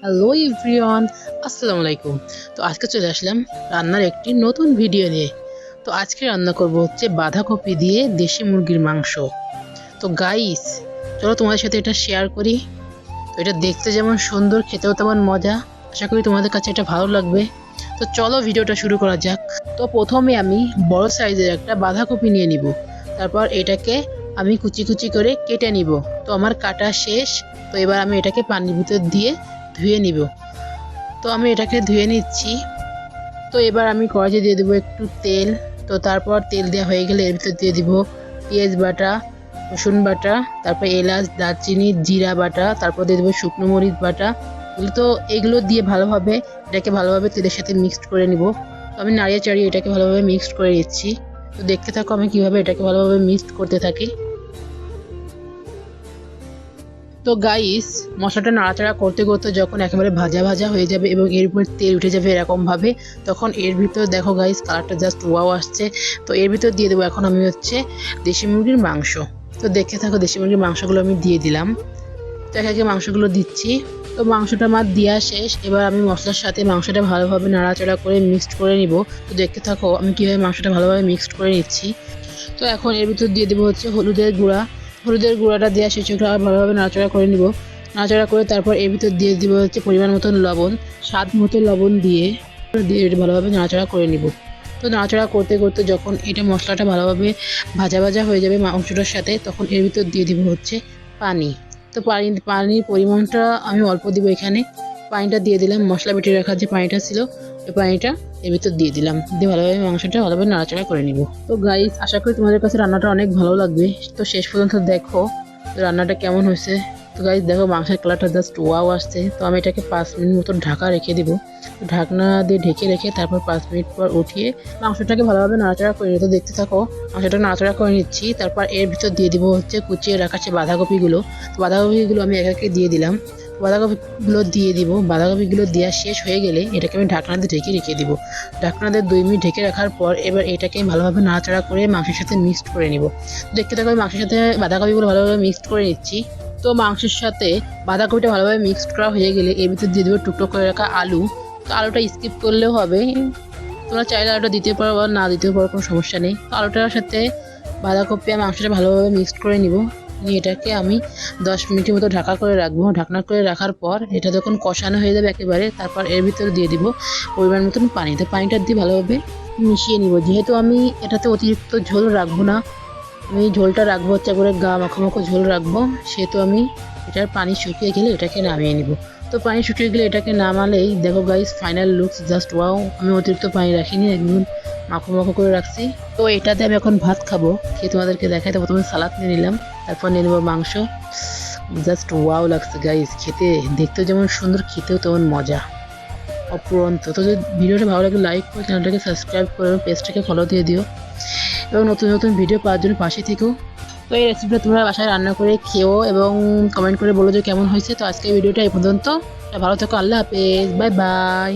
Hello everyone, আসসালামু আলাইকুম। তো আজকে চলে আসলাম রান্নার একটি নতুন ভিডিও নিয়ে। তো আজকে রান্না করব হচ্ছে বাঁধাকপি দিয়ে দেশি মুরগির মাংস। তো গাইস, চলো তোমাদের সাথে এটা শেয়ার করি। তো এটা দেখতে যেমন সুন্দর, খেতেও তেমন মজা। আশা করি তোমাদের কাছে এটা ভালো লাগবে। তো চলো ভিডিওটা শুরু করা যাক। তো প্রথমে আমি বড় সাইজের একটা বাঁধাকপি নিয়ে নিব। তারপর এটাকে আমি কুচি কুচি করে কেটে নিব। তো আমার কাটা শেষ। তো এবার আমি এটাকে পানির ভিতর দিয়ে ধুয়ে নিব। তো আমি এটাকে ধুয়ে নিচ্ছি। তো এবার আমি কড়াইতে দিয়ে দেবো একটু তেল। তো তারপর তেল দেওয়া হয়ে গেলে এর ভিতর দিয়ে দিব পেঁয়াজ বাটা, রসুন বাটা, তারপর এলাচ, দারচিনি, জিরা বাটা, তারপর দিয়ে দেবো শুকনো মরিচ বাটা। তো এগুলো দিয়ে এটাকে ভালোভাবে তেলের সাথে মিক্সড করে নিব। তো আমি নাড়িয়ে চাড়িয়ে এটাকে ভালোভাবে মিক্সড করে নিচ্ছি। তো দেখতে থাকো আমি কিভাবে এটাকে ভালোভাবে মিক্সড করতে থাকি। তো গাইস, মশলাটা নাড়াচাড়া করতে করতে যখন একেবারে ভাজা ভাজা হয়ে যাবে এবং এর উপর তেল উঠে যাবে এরকমভাবে, তখন এর ভিতর দেখো গাইস, কালারটা জাস্ট ওয়াও আসছে। তো এর ভিতর দিয়ে দেবো এখন আমি হচ্ছে দেশি মুরগির মাংস। তো দেখতে থাকো, দেশি মুরগির মাংসগুলো আমি দিয়ে দিলাম। তো একে একে মাংসগুলো দিচ্ছি। তো মাংসটা আমার দেওয়া শেষ। এবার আমি মশলার সাথে মাংসটা ভালোভাবে নাড়াচাড়া করে মিক্সড করে নিব। তো দেখতে থাকো আমি কীভাবে মাংসটা ভালোভাবে মিক্সড করে নিচ্ছি। তো এখন এর ভিতর দিয়ে দেবো হচ্ছে হলুদের গুঁড়া। হলুদের গুঁড়াটা দেওয়া শেষ হয়ে গেলে ভালোভাবে নাড়াচাড়া করে নিব। নাড়াচাড়া করে তারপর এর ভিতর দিয়ে দিব হচ্ছে পরিমাণ মতন লবণ। স্বাদ মতো লবণ দিয়ে এটা ভালোভাবে নাড়াচাড়া করে নিব। তো নাড়াচাড়া করতে করতে যখন এটা মশলাটা ভালোভাবে ভাজা ভাজা হয়ে যাবে মাংসটার সাথে, তখন এর ভিতর দিয়ে দিব হচ্ছে পানি। তো পানির পরিমাণটা আমি অল্প দিব এখানে। পানিটা দিয়ে দিলাম, মশলা বেটে রাখার যে পানিটা ছিল ওই পানিটা এর ভিতর দিয়ে দিলাম। দিয়ে ভালোভাবে মাংসটা ভালোভাবে নাড়াচাড়া করে নিব। তো গাইস, আশা করি তোমাদের কাছে রান্নাটা অনেক ভালো লাগবে। তো শেষ পর্যন্ত দেখো রান্নাটা কেমন হয়েছে। তো গাইস দেখো, মাংসের কালারটা জাস্ট ওয়াও আসছে। তো আমি এটাকে 5 মিনিট মতো ঢাকা রেখে দিব। ঢাকনা দিয়ে ঢেকে রেখে তারপর 5 মিনিট পর উঠিয়ে মাংসটাকে ভালোভাবে নাড়াচাড়া করে নিতে দেখতে থাকো। মাংসটা নাড়াচাড়া করে নিচ্ছি। তারপর এর ভিতর দিয়ে দিব হচ্ছে কুচিয়ে রাখা সে বাঁধাকপিগুলো। তো বাঁধাকপিগুলো আমি একে দিয়ে দিলাম। বাঁধাকপিগুলো দিয়ে দিব। বাঁধাকপিগুলো দেওয়া শেষ হয়ে গেলে এটাকে আমি ঢাকনা দিয়ে ঢেকে রেখে দিব। ঢাকনা দিয়ে 2 মিনিট ঢেকে রাখার পর এবার এটাকে ভালোভাবে নাড়াচাড়া করে মাংসের সাথে মিক্সড করে নিব। দেখতে থাকো আমি মাংসের সাথে বাঁধাকপিগুলো ভালোভাবে মিক্সড করে নিচ্ছি। তো মাংসের সাথে বাঁধাকপিটা ভালোভাবে মিক্সড করা হয়ে গেলে এর ভিতর দিয়ে দেবো টুকটো করে রাখা আলু। তো আলুটা স্কিপ করলেও হবে, তোমরা চাইলে আলুটা দিতে পারো বা না দিতেও পারো, কোনো সমস্যা নেই। তো আলুটার সাথে বাঁধাকপি আর মাংসটা ভালোভাবে মিক্সড করে নিব। নিয়ে এটাকে আমি 10 মিনিটের মতো ঢাকা করে রাখবো। ঢাকনা করে রাখার পর এটা যখন কষানো হয়ে যাবে একেবারে, তারপর এর ভিতরে দিয়ে দিব পরিমাণ মতন পানি। তো পানিটা দিয়ে ভালোভাবে মিশিয়ে নিব। যেহেতু আমি এটাতে অতিরিক্ত ঝোল রাখবো না, আমি ঝোলটা রাখবো হচ্ছে একবারে গা মাখো ঝোল রাখবো, সেহেতু আমি এটার পানি শুকিয়ে গেলে এটাকে নামিয়ে নিব। তো পানি শুকিয়ে গেলে এটাকে নামালেই দেখো guys, final looks just wow. আমি অতিরিক্ত পানি রাখিনি, একদম মাখো করে রাখছি। তো এটাতে আমি এখন ভাত খাবো, খেয়ে তোমাদেরকে দেখাই। তো প্রথমে সালাদ নিয়ে নিলাম, তারপর নিয়ে নেবো মাংস। জাস্ট ওয়াও লাগছে গাইস খেতে। দেখতেও যেমন সুন্দর, খেতেও তেমন মজা অপুরন্ত। তো যদি ভিডিওটা ভালো লাগে লাইক করে, চ্যানেলটাকে সাবস্ক্রাইব করে, পেজটাকে ফলো দিয়ে দিও এবং নতুন নতুন ভিডিও পাওয়ার জন্য পাশে থেকো। তো এই রেসিপিটা তোমরা বাসায় রান্না করে খেও এবং কমেন্ট করে বলো যে কেমন হয়েছে। তো আজকে ভিডিওটা এই পর্যন্ত। ভালো থেকো, আল্লাহ হাফেজ, বাই বাই।